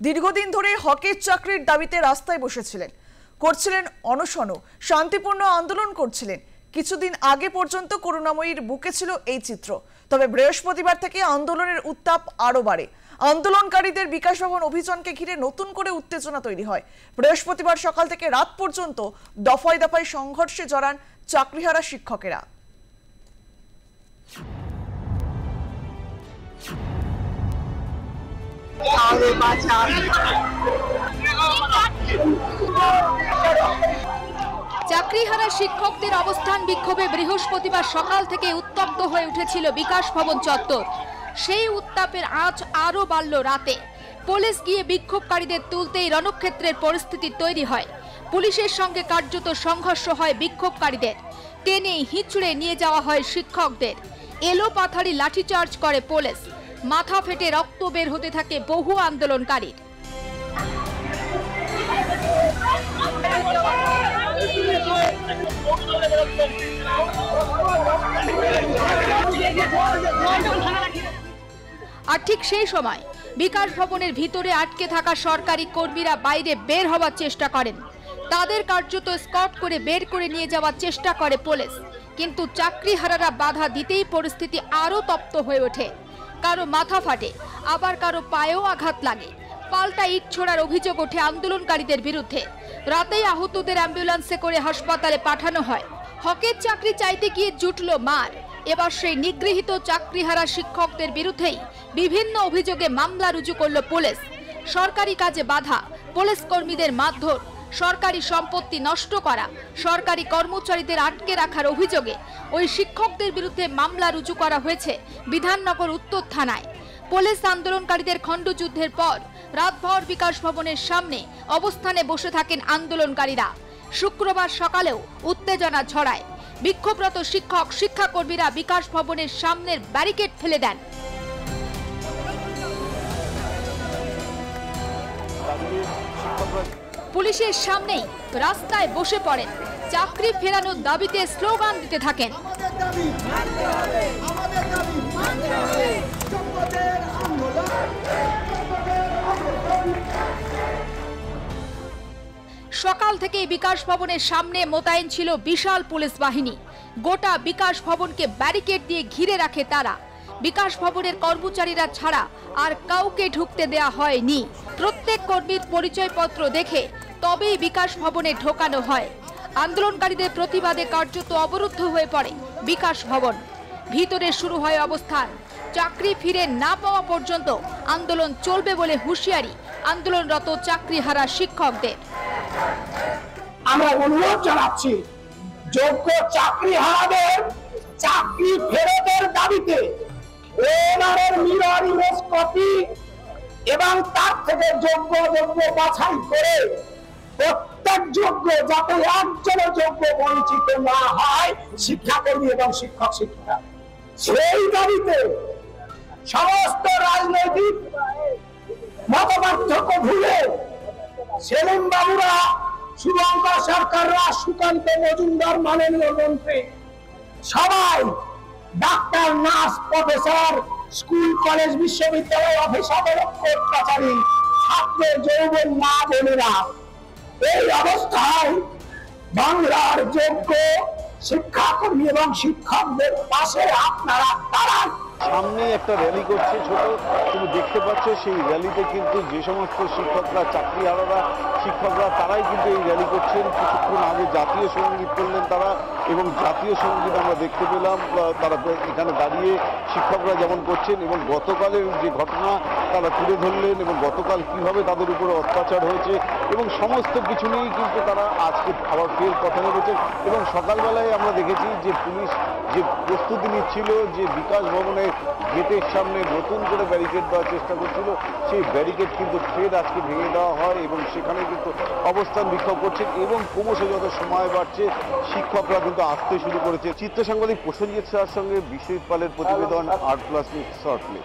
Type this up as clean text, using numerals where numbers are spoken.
দীর্ঘদিন ধরে হকের চাকরির দাবিতে রাস্তায় বসেছিলেন, করছিলেন অনশনও, শান্তিপূর্ণ আন্দোলন করছিলেন। কিছুদিন আগে পর্যন্ত করুণাময়ীর বুকে ছিল এই চিত্র। তবে বৃহস্পতিবার থেকে আন্দোলনের উত্তাপ আরো বাড়ে। আন্দোলনকারীদের বিকাশ ভবন অভিযানকে ঘিরে নতুন করে উত্তেজনা তৈরি হয়। বৃহস্পতিবার সকাল থেকে রাত পর্যন্ত দফায় দফায় সংঘর্ষে জড়ান চাকরিহারা শিক্ষকেরা। চাকরিহারা শিক্ষকদের অবস্থান বিক্ষোভে বৃহস্পতিবার সকাল থেকে উত্তপ্ত হয়ে উঠেছিল বিকাশ ভবন চত্বর। সেই উত্তাপের আঁচ আরো বাড়ল রাতে। পুলিশ গিয়ে বিক্ষোভকারীদের তুলতেই রণক্ষেত্রের পরিস্থিতি তৈরি হয়। পুলিশের সঙ্গে কার্যত সংঘর্ষ হয় বিক্ষোভকারীদের। টেনে হিঁচড়ে নিয়ে যাওয়া হয় শিক্ষকদের। এলোপাথারি লাঠিচার্জ করে পুলিশ। মাথা ফেটে রক্ত বের হতে থাকে বহু আন্দোলনকারীর। আর ঠিক সেই সময় বিকাশ ভবনের ভিতরে আটকে থাকা সরকারি কর্মীরা বাইরে বের হওয়ার চেষ্টা করেন। তাদের কার্যত স্কট করে বের করে নিয়ে যাওয়ার চেষ্টা করে পুলিশ। কিন্তু চাকরিহারারা বাধা দিতেই পরিস্থিতি আরো তপ্ত হয়ে ওঠে। কারো মাথা ফাটে, আবার কারো পায়েও আঘাত লাগে। পাল্টা ইট ছোড়ার অভিযোগ ওঠে আন্দোলনকারীদের বিরুদ্ধে। রাতেই আহতদের অ্যাম্বুলেন্সে করে হাসপাতালে পাঠানো হয়। হকের চাকরি চাইতে গিয়ে জুটল মার। এবার সেই নিগৃহীত চাকরিহারা শিক্ষকদের বিরুদ্ধেই বিভিন্ন অভিযোগে মামলা রুজু করল পুলিশ। সরকারি কাজে বাধা, পুলিশ কর্মীদের মারধর, সরকারি সম্পত্তি নষ্ট করা, সরকারি কর্মচারীদের আটকে রাখার অভিযোগে ওই শিক্ষকদের বিরুদ্ধে মামলা রুজু করা হয়েছে বিধাননগর উত্তর থানায়। পুলিশ আন্দোলনকারীদের খণ্ডযুদ্ধের পর রাতভর বিকাশ ভবনের সামনে অবস্থানে বসে থাকেন আন্দোলনকারীরা। শুক্রবার সকালেও উত্তেজনা ছড়ায়। বিক্ষোভরত শিক্ষক শিক্ষাকর্মীরা বিকাশ ভবনের সামনের ব্যারিকেড ফেলে দেন। পুলিশের সামনেই রাস্তায় বসে পড়েন। চাকরি ফেরানোর দাবিতে স্লোগান দিতে থাকেন। সকাল থেকেই বিকাশ ভবনের সামনে মোতায়েন ছিল বিশাল পুলিশ বাহিনী। গোটা বিকাশ ভবনকে ব্যারিকেড দিয়ে ঘিরে রাখে তারা। বিকাশ ভবনের কর্মচারীরা ছাড়া আর কাউকে ঢুকতে দেয়া হয়নি। প্রত্যেক কর্মীর পরিচয়পত্র দেখে তবেই বিকাশ ভবনে ঢোকানো হয়। আন্দোলনকারীদের প্রতিবাদে কার্যত অবরুদ্ধ হয়ে পড়ে বিকাশ ভবন। ভিতরে শুরু হয় অবস্থান। চাকরি ফিরে না পাওয়া পর্যন্ত আন্দোলন চলবে বলে হুঁশিয়ারি আন্দোলনরত চাকরিহারা শিক্ষকদের। আমরা অনুরোধ জানাচ্ছি, যোগ্য চাকরিহারাদের চাকরি ফেরতের দাবিতে ওনারের মিরর ইমেজ কপি এবং তার থেকে যোগ্য বাছাই করে প্রত্যেক যোগ্য, যাতে একজনও যোগ্য বঞ্চিত না হয় শিক্ষাকর্মী এবং শিক্ষক শিক্ষিকা, সেই দাবিতে সমস্ত রাজনৈতিক মতপার্থক্য ভুলে সেলিম বাবুরা, শুভঙ্কর সরকাররা, সুকান্ত মজুমদার মাননীয় মন্ত্রী, সবাই doctor, nurse, professor, school college বিশ্ববিদ্যালয় অফিসার, কোর্ট কাছারি, ছাত্রের যৌবন মা বোনেরা, এই অবস্থায় বাংলার যোগ্য শিক্ষাকর্মী এবং শিক্ষকদের পাশে আপনারা দাঁড়ান। সামনে একটা র্যালি করছে ছোট, তুমি দেখতে পাচ্ছ সেই র্যালিতে কিন্তু যে সমস্ত শিক্ষকরা, চাকরিহারারা শিক্ষকরা, তারাই কিন্তু এই র্যালি করছেন। কিছুক্ষণ আগে জাতীয় সঙ্গীত করলেন তারা, এবং জাতীয় সঙ্গীত আমরা দেখতে পেলাম তারা এখানে দাঁড়িয়ে শিক্ষকরা যেমন করছেন, এবং গতকালের যে ঘটনা তারা তুলে ধরলেন, এবং গতকাল কিভাবে তাদের উপরে অত্যাচার হয়েছে, এবং সমস্ত কিছু নিয়েই কিন্তু তারা আজকে আবার ফের কথা নেমেছেন। এবং সকালবেলায় আমরা দেখেছি যে পুলিশ যে প্রস্তুতি নিচ্ছিল, যে বিকাশ ভবনের গেটের সামনে নতুন করে ব্যারিকেড দেওয়ার চেষ্টা করছিল, সেই ব্যারিকেড কিন্তু ফের আজকে ভেঙে দেওয়া হয়, এবং সেখানে কিন্তু অবস্থান বিক্ষোভ করছেন। এবং ক্রমশ যত সময় বাড়ছে শিক্ষকরা কিন্তু আসতে শুরু করেছে। চিত্র সাংবাদিক প্রসেনজিৎ শাহর সঙ্গে বিশ্বজিৎ পালের প্রতিবেদন, 8+ নিউজ, সল্টলেক।